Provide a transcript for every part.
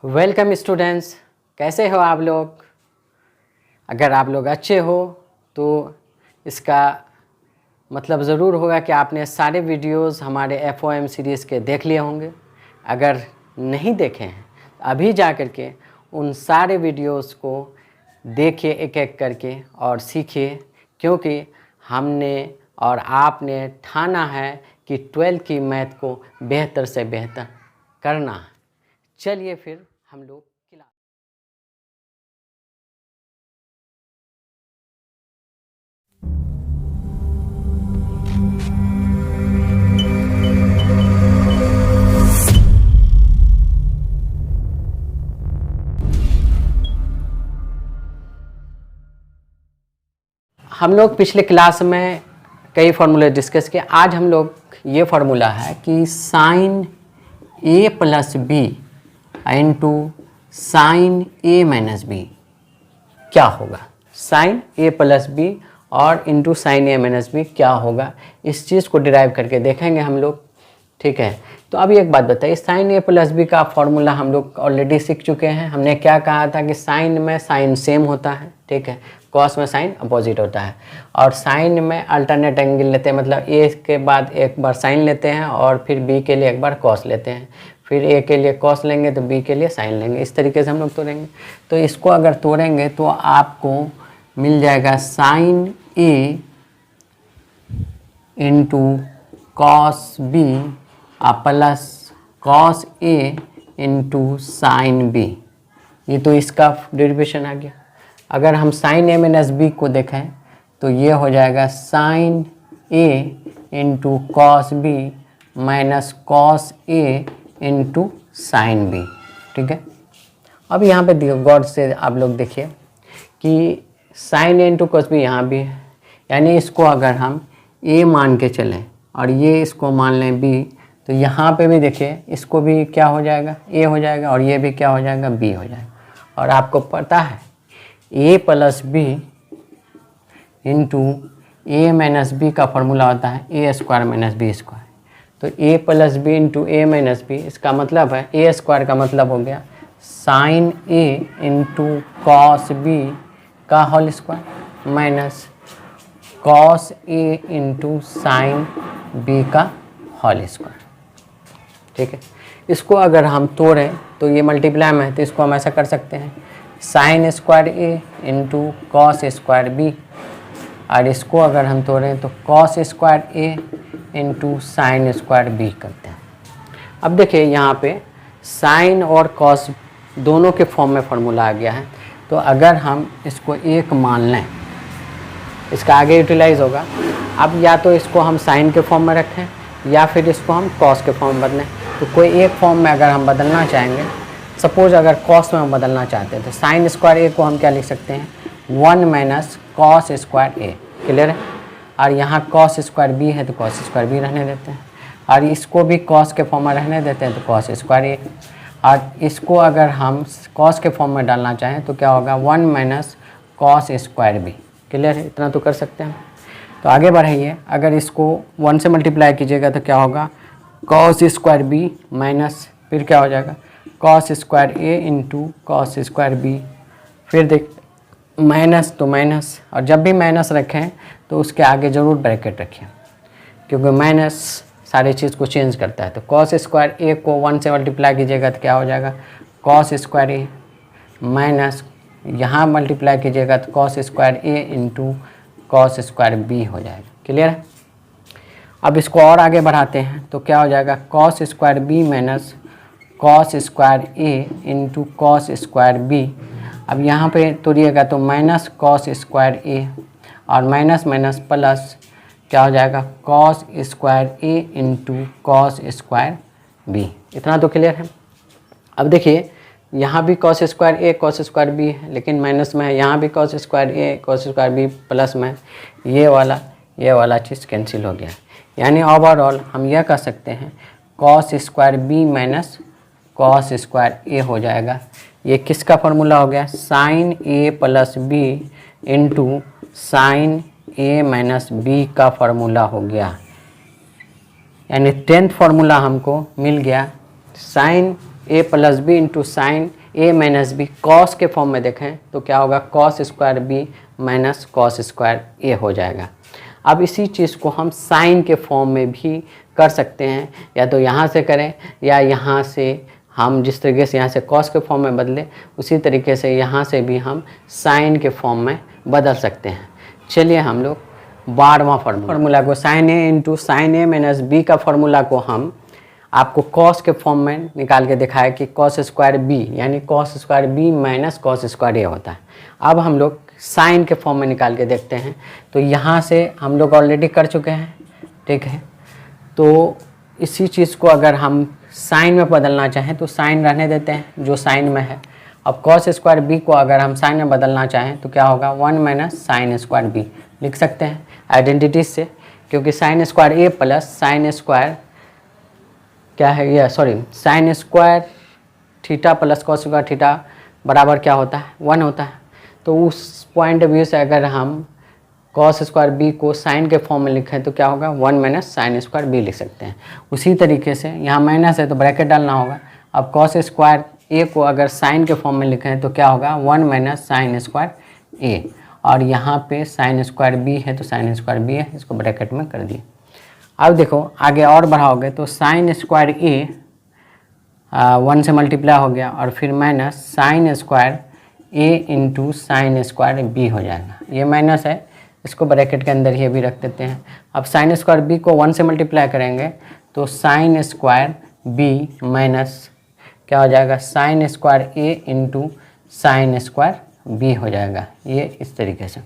Welcome students, कैसे हो आप लोग। अगर आप लोग अच्छे हो तो इसका मतलब ज़रूर होगा कि आपने सारे वीडियोस हमारे FOM सीरीज़ के देख लिए होंगे। अगर नहीं देखे हैं तो अभी जा कर के उन सारे वीडियोस को देखिए एक एक करके और सीखिए, क्योंकि हमने और आपने ठाना है कि 12th की मैथ को बेहतर से बेहतर करना है। चलिए फिर हम लोग क्लास। हम लोग पिछले क्लास में कई फार्मूले डिस्कस किए। आज हम लोग ये फार्मूला है कि sign A plus B into sine A minus B क्या होगा। साइन ए प्लस बी और into sine A minus B क्या होगा, इस चीज़ को डिराइव करके देखेंगे हम लोग। ठीक है, तो अभी एक बात बताइए, साइन ए प्लस बी का फॉर्मूला हम लोग ऑलरेडी सीख चुके हैं। हमने क्या कहा था कि साइन में साइन सेम होता है, ठीक है, कॉस में साइन अपोजिट होता है, और साइन में अल्टरनेट एंगल लेते हैं, मतलब ए के बाद एक बार साइन लेते हैं और फिर बी के लिए एक बार कॉस लेते हैं, फिर ए के लिए कॉस लेंगे तो बी के लिए साइन लेंगे। इस तरीके से हम लोग तोड़ेंगे। तो इसको अगर तोड़ेंगे तो आपको मिल जाएगा sine A into cos B plus cos A into sine B. ये तो इसका डेरिवेशन आ गया। अगर हम साइन ए माइनस बी को देखें तो ये हो जाएगा sine A into cos B minus cos A into sine B. ठीक है, अब यहाँ पे गौर से आप लोग देखिए कि sign A into cos B यहाँ भी है, यानी इसको अगर हम ए मान के चलें और ये इसको मान लें बी, तो यहाँ पे भी देखिए इसको भी क्या हो जाएगा, ए हो जाएगा, और ये भी क्या हो जाएगा, बी हो जाएगा। और आपको पता है ए प्लस बी इंटू ए माइनस बी का फॉर्मूला होता है ए स्क्वायर माइनस बी स्क्वायर। तो ए प्लस बी इंटू ए माइनस बी, इसका मतलब है ए स्क्वायर का मतलब हो गया sine A into cos B का whole square minus cos A into sine B का होल स्क्वायर। ठीक है, इसको अगर हम तोड़ें तो ये मल्टीप्लाई में है, तो इसको हम ऐसा कर सकते हैं sign square A into cos square B, और इसको अगर हम तोड़ें तो cos square A into sine square B करते हैं। अब देखिए यहाँ पे साइन और कॉस दोनों के फॉर्म में फार्मूला आ गया है, तो अगर हम इसको एक मान लें, इसका आगे यूटिलाइज होगा। अब या तो इसको हम साइन के फॉर्म में रखें या फिर इसको हम कॉस के फॉर्म में बदलें। तो कोई एक फॉर्म में अगर हम बदलना चाहेंगे, सपोज अगर कॉस में हम बदलना चाहते हैं, तो साइन स्क्वायर ए को हम क्या लिख सकते हैं, 1 माइनस कॉस स्क्वायर ए। क्लियर है, और यहाँ कॉस स्क्वायर बी है तो कॉस स्क्वायर बी रहने देते हैं, और इसको भी कॉस के फॉर्म में रहने देते हैं तो कॉस स्क्वायर ए। और इसको अगर हम कॉस के फॉर्म में डालना चाहें तो क्या होगा, 1 minus cos square B. Clear है, इतना तो कर सकते हैं। तो आगे बढ़ाइए, अगर इसको 1 से मल्टीप्लाई कीजिएगा तो क्या होगा, कॉस स्क्वायर बी माइनस फिर क्या हो जाएगा cos square A into cos square B. फिर देख माइनस तो माइनस, और जब भी माइनस रखें तो उसके आगे ज़रूर ब्रैकेट रखें, क्योंकि माइनस सारी चीज़ को चेंज करता है। तो कॉस स्क्वायर ए को 1 से मल्टीप्लाई कीजिएगा तो क्या हो जाएगा, कॉस स्क्वायर ए माइनस यहाँ मल्टीप्लाई कीजिएगा तो cos square A into cos square B हो जाएगा। क्लियर है, अब इसको और आगे बढ़ाते हैं तो क्या हो जाएगा, cos square B minus cos square A into cos square B. अब यहाँ पे तोड़िएगा तो माइनस कॉस स्क्वायर ए और माइनस माइनस प्लस क्या हो जाएगा, cos square A into cos square B. इतना तो क्लियर है। अब देखिए यहाँ भी कॉस स्क्वायर ए कॉस स्क्वायर बी है, लेकिन माइनस में है, यहाँ भी कॉस स्क्वायर ए कॉस स्क्वायर बी प्लस में, ये वाला चीज़ कैंसिल हो गया। यानी ओवरऑल हम यह कह सकते हैं cos square B minus cos square A हो जाएगा। ये किसका फार्मूला हो गया, sine A plus B into sine A minus B का फार्मूला हो गया। यानी 10th फार्मूला हमको मिल गया, sine A plus B into sine A minus B, cos के फॉर्म में देखें तो क्या होगा, cos square B minus cos square A हो जाएगा। अब इसी चीज़ को हम साइन के फॉर्म में भी कर सकते हैं, या तो यहाँ से करें या यहाँ से हम जिस तरीके से यहाँ से कॉस के फॉर्म में बदले उसी तरीके से यहाँ से भी हम साइन के फॉर्म में बदल सकते हैं। चलिए हम लोग 12वां फार्मूला को sign A into sine A minus B का फार्मूला को हम आपको कॉस के फॉर्म में निकाल के दिखाया कि कॉस स्क्वायर बी यानी cos square B minus cos square A होता है। अब हम लोग साइन के फॉर्म में निकाल के देखते हैं। तो यहाँ से हम लोग ऑलरेडी कर चुके हैं, ठीक है। तो इसी चीज़ को अगर हम साइन में बदलना चाहें तो साइन रहने देते हैं जो साइन में है। अब कॉस स्क्वायर बी को अगर हम साइन में बदलना चाहें तो क्या होगा, 1 माइनस साइन स्क्वायर बी लिख सकते हैं आइडेंटिटी से, क्योंकि sign square A plus sine square क्या है ये, sorry sine square theta plus cos square theta बराबर क्या होता है, 1 होता है। तो उस पॉइंट ऑफ व्यू से अगर हम कॉस स्क्वायर बी को साइन के फॉर्म में लिखें तो क्या होगा, 1 माइनस साइन स्क्वायर बी लिख सकते हैं। उसी तरीके से यहाँ माइनस है तो ब्रैकेट डालना होगा। अब कॉस स्क्वायर ए को अगर साइन के फॉर्म में लिखें तो क्या होगा, 1 माइनस साइन स्क्वायर ए, और यहाँ पे साइन स्क्वायर बी है तो साइन स्क्वायर बी है, इसको ब्रैकेट में कर दिए। अब देखो आगे और बढ़ाओगे तो साइन स्क्वायर ए 1 से मल्टीप्लाई हो गया और फिर minus sine square A into sine square B हो जाएगा। ये माइनस है, इसको ब्रैकेट के अंदर ही भी रख देते हैं। अब साइन स्क्वायर बी को 1 से मल्टीप्लाई करेंगे तो साइन स्क्वायर बी माइनस क्या हो जाएगा, sine square A into sine square B हो जाएगा। ये इस तरीके से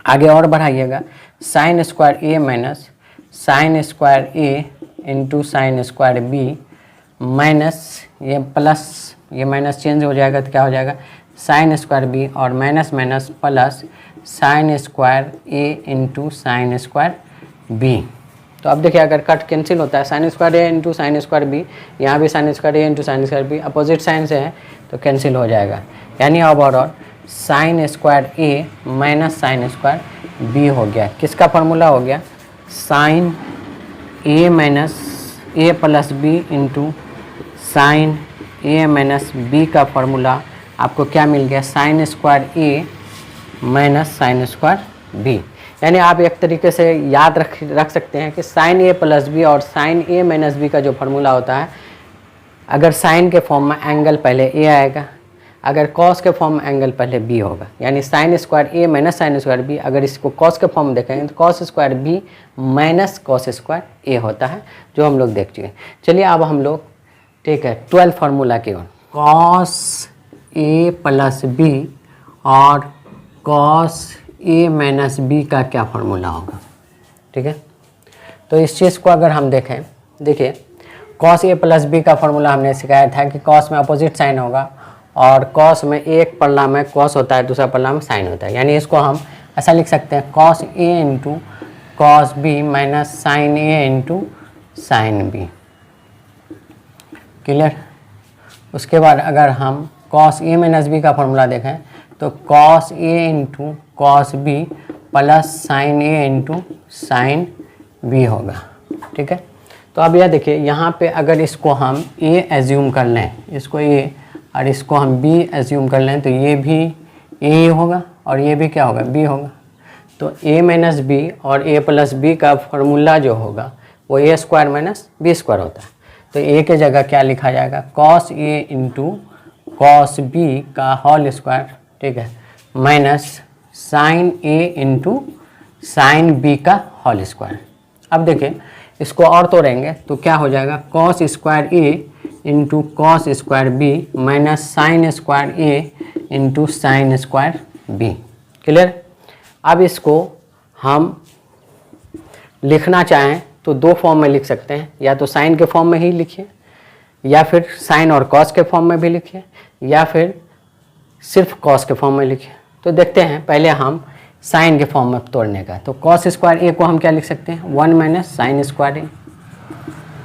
आगे और बढ़ाइएगा, sine square A minus sine square A into sine square B minus ये प्लस ये माइनस चेंज हो जाएगा तो क्या हो जाएगा, साइन स्क्वायर बी और minus minus plus sine square A into sine square B. तो अब देखिए अगर कट कैंसिल होता है, sine square A into sine square B, यहाँ भी sine square A into sine square B opposite sign से है तो कैंसिल हो जाएगा। यानी overall sine square A minus sine square B हो गया। किसका फार्मूला हो गया, sine A minus A plus B into sine A minus B का फार्मूला आपको क्या मिल गया, sine square A minus sine square B. यानी आप एक तरीके से याद रख सकते हैं कि साइन ए प्लस बी और साइन ए माइनस बी का जो फार्मूला होता है, अगर साइन के फॉर्म में एंगल पहले ए आएगा, अगर कॉस के फॉर्म में एंगल पहले बी होगा। यानी sine square A minus sine square B, अगर इसको कॉस के फॉर्म में देखेंगे तो cos square B minus cos square A होता है, जो हम लोग देख चुके हैं। चलिए अब हम लोग ठीक है 12 फार्मूला की ओर, कॉस ए प्लस बी और कॉस ए माइनस बी का क्या फार्मूला होगा, ठीक है। तो इस चीज़ को अगर हम देखें, देखिए कॉस ए प्लस बी का फार्मूला हमने सिखाया था कि कॉस में अपोजिट साइन होगा और कॉस में एक पल्ला में कॉस होता है, दूसरा पल्ला में साइन होता है। यानी इसको हम ऐसा लिख सकते हैं, cos A into cos B minus sine A into sine B. Clear. उसके बाद अगर हम कॉस ए माइनस बी का फार्मूला देखें तो cos A into cos B plus sine A into sine B होगा, ठीक है। तो अब यह देखिए यहाँ पे अगर इसको हम ए एज्यूम कर लें, इसको ए और इसको हम बी एज्यूम कर लें तो ये भी ए होगा और ये भी क्या होगा, बी होगा। तो ए माइनस बी और ए प्लस बी का फार्मूला जो होगा वो A square minus B square होता है। तो ए के जगह क्या लिखा जाएगा, cos A into cos B का होल स्क्वायर, ठीक है, minus sine A into sine B का होल स्क्वायर। अब देखिए इसको और तोड़ेंगे तो क्या हो जाएगा, cos square A into cos square B minus sine square A into sine square B. Clear. अब इसको हम लिखना चाहें तो दो फॉर्म में लिख सकते हैं, या तो साइन के फॉर्म में ही लिखिए, या फिर साइन और कॉस के फॉर्म में भी लिखिए, या फिर सिर्फ कॉस के फॉर्म में लिखिए। तो देखते हैं पहले हम साइन के फॉर्म में तोड़ने का। तो कॉस स्क्वायर ए को हम क्या लिख सकते हैं, 1 माइनस साइन स्क्वायर ए,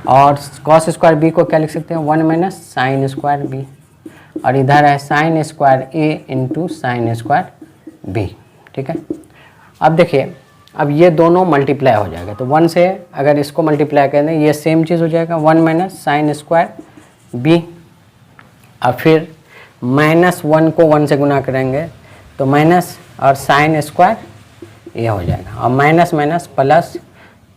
और कॉस स्क्वायर बी को क्या लिख सकते हैं, 1 माइनस साइन स्क्वायर बी, और इधर है sine square A into sine square B, ठीक है। अब देखिए अब ये दोनों मल्टीप्लाई हो जाएगा, तो 1 से अगर इसको मल्टीप्लाई करें ये सेम चीज़ हो जाएगा, 1 माइनस साइन स्क्वायर बी, और फिर -1 को 1 से गुना करेंगे तो माइनस और साइन स्क्वायर ए हो जाएगा, और माइनस माइनस प्लस,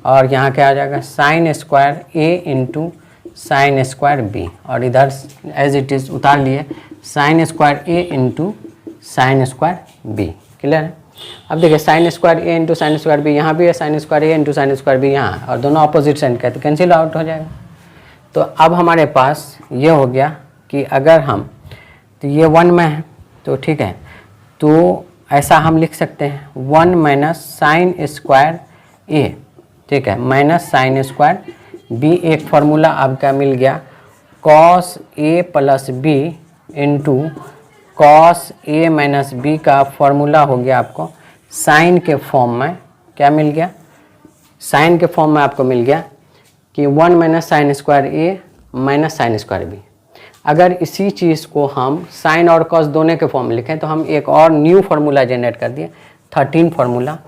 और यहाँ क्या आ जाएगा sine square A into sine square B, और इधर एज इट इज़ उतार लिए sine square A into sine square B. Clear है? अब देखिए sine square A into sine square B यहाँ भी है, sine square A into sine square B यहाँ, और दोनों अपोजिट साइन का है तो कैंसिल आउट हो जाएगा। तो अब हमारे पास ये हो गया कि अगर हम, तो ये 1 में है तो ठीक है, तो ऐसा हम लिख सकते हैं 1 माइनस साइन स्क्वायर ए, ठीक है, माइनस साइन स्क्वायर बी। एक फार्मूला आपका मिल गया cos A plus B into cos A minus B का फॉर्मूला हो गया आपको साइन के फॉर्म में। क्या मिल गया? साइन के फॉर्म में आपको मिल गया कि 1 minus sine square A minus sine square B. अगर इसी चीज़ को हम साइन और कॉस दोनों के फॉर्म में लिखें तो हम एक और न्यू फार्मूला जनरेट कर दिए 13 फार्मूला।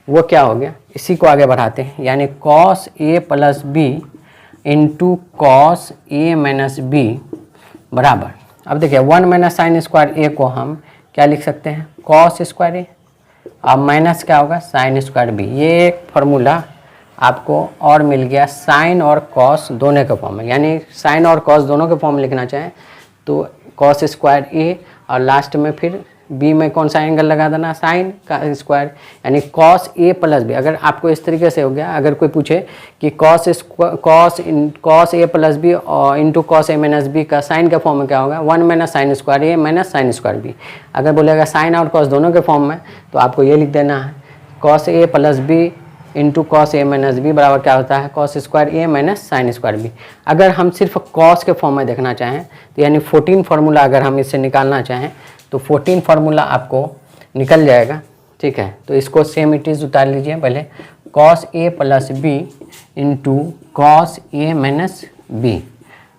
वो क्या हो गया, इसी को आगे बढ़ाते हैं, यानी cos A plus B into cos A minus B बराबर, अब देखिए 1 माइनस साइन स्क्वायर ए को हम क्या लिख सकते हैं कॉस स्क्वायर ए, अब माइनस क्या होगा साइन स्क्वायर बी। ये एक फार्मूला आपको और मिल गया साइन और कॉस दोनों के फॉर्म में, यानी साइन और कॉस दोनों के फॉर्म में लिखना चाहें तो कॉस स्क्वायर ए, और लास्ट में फिर बी में कौन सा एंगल लगा देना साइन का स्क्वायर, यानी कॉस ए प्लस बी। अगर आपको इस तरीके से हो गया, अगर कोई पूछे कि कॉस ए प्लस बी और into cos A minus B का साइन के फॉर्म में क्या होगा 1 minus sine square A minus sine square B. अगर बोलेगा साइन और कॉस दोनों के फॉर्म में तो आपको ये लिख देना है cos A plus B into cos A minus B बराबर क्या होता है cos square A minus sine square B. अगर हम सिर्फ कॉस के फॉर्म में देखना चाहें तो यानी 14 फार्मूला अगर हम इससे निकालना चाहें तो 14 फार्मूला आपको निकल जाएगा, ठीक है। तो इसको सेम इट इज़ उतार लीजिए पहले, cos A plus B into cos A minus B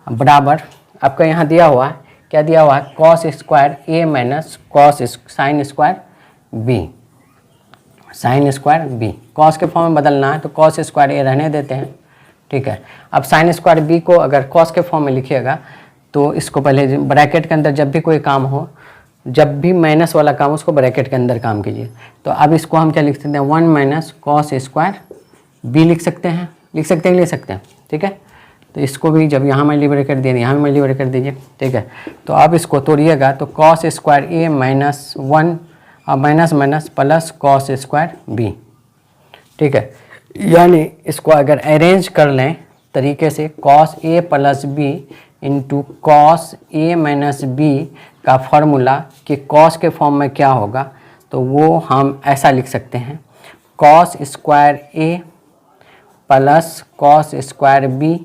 बराबर आपका यहाँ दिया हुआ है, क्या दिया हुआ है cos square A minus cos sine square B, sine square B. Cos के फॉर्म में बदलना है तो कॉस स्क्वायर ए रहने देते हैं, ठीक है। अब साइन स्क्वायर बी को अगर कॉस के फॉर्म में लिखिएगा तो इसको पहले ब्रैकेट के अंदर जब भी कोई काम हो, जब भी माइनस वाला काम उसको ब्रैकेट के अंदर काम कीजिए। तो अब इसको हम क्या लिख सकते हैं 1 माइनस कॉस स्क्वायर बी लिख सकते हैं, लिख सकते हैं, ठीक है। तो इसको भी जब यहाँ मल्टीप्लाई कर दिए यहाँ भी मल्टीप्लाई कर दीजिए, ठीक है। तो अब इसको तोड़िएगा तो कॉस स्क्वायर ए माइनस 1 और minus minus plus cos square B, ठीक है। यानी इसको अगर अरेंज कर लें तरीके से cos A plus B into cos A minus B का फॉर्मूला कि कॉस के फॉर्म में क्या होगा तो वो हम ऐसा लिख सकते हैं cos square A plus cos square B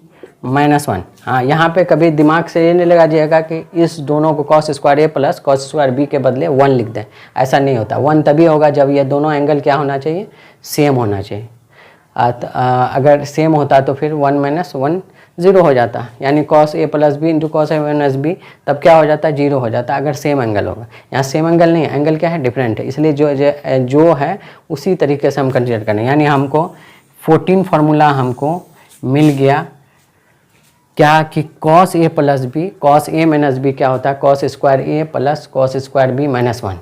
minus 1। हाँ, यहाँ पे कभी दिमाग से ये नहीं लगा जाएगा कि इस दोनों को cos square A plus cos square B के बदले 1 लिख दें, ऐसा नहीं होता। 1 तभी होगा जब ये दोनों एंगल क्या होना चाहिए सेम होना चाहिए। अगर सेम होता तो फिर 1 माइनस 1 0 हो जाता, यानी cos A plus B into cos A minus B, तब क्या हो जाता है 0 हो जाता अगर सेम एंगल होगा। यहाँ सेम एंगल नहीं है, एंगल क्या है डिफरेंट है, इसलिए जो है उसी तरीके से हम कंसिडर करें। यानी हमको 14 फार्मूला हमको मिल गया क्या कि cos A plus B, cos A minus B क्या होता है cos square A plus cos square B minus 1।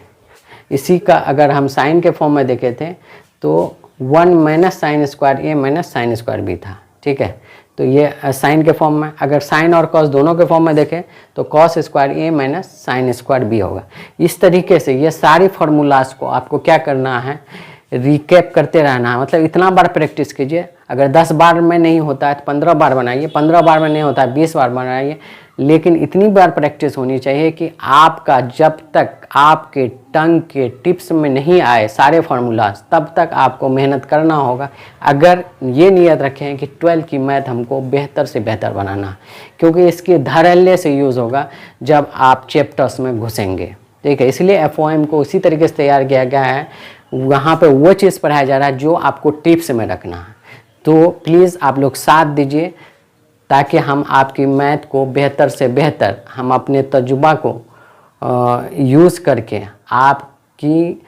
इसी का अगर हम साइन के फॉर्म में देखे थे तो 1 minus sine square A minus sine square B था, ठीक है। तो ये साइन के फॉर्म में, अगर साइन और कॉस दोनों के फॉर्म में देखें तो cos square A minus sine square B होगा। इस तरीके से ये सारी फार्मूलाज को आपको क्या करना है रिकैप करते रहना है, मतलब इतना बार प्रैक्टिस कीजिए। अगर 10 बार में नहीं होता है तो 15 बार बनाइए, 15 बार में नहीं होता है 20 बार बनाइए, लेकिन इतनी बार प्रैक्टिस होनी चाहिए कि आपका जब तक आपके टंग के टिप्स में नहीं आए सारे फार्मूलाज तब तक आपको मेहनत करना होगा। अगर ये नियत रखें कि 12 की मैथ हमको बेहतर से बेहतर बनाना, क्योंकि इसके धड़ल्ले से यूज़ होगा जब आप चैप्टर्स में घुसेंगे, ठीक है। इसलिए FOM को उसी तरीके से तैयार किया गया है, वहाँ पे वो चीज़ पढ़ाया जा रहा है जो आपको टिप्स में रखना है। तो प्लीज़ आप लोग साथ दीजिए ताकि हम आपकी मैथ को बेहतर से बेहतर हम अपने तजुर्बा को यूज़ करके आपकी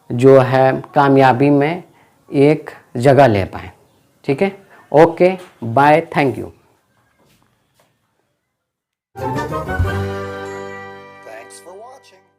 जो है कामयाबी में एक जगह ले पाएँ, ठीक है। Okay, bye, thank you. Thanks for watching.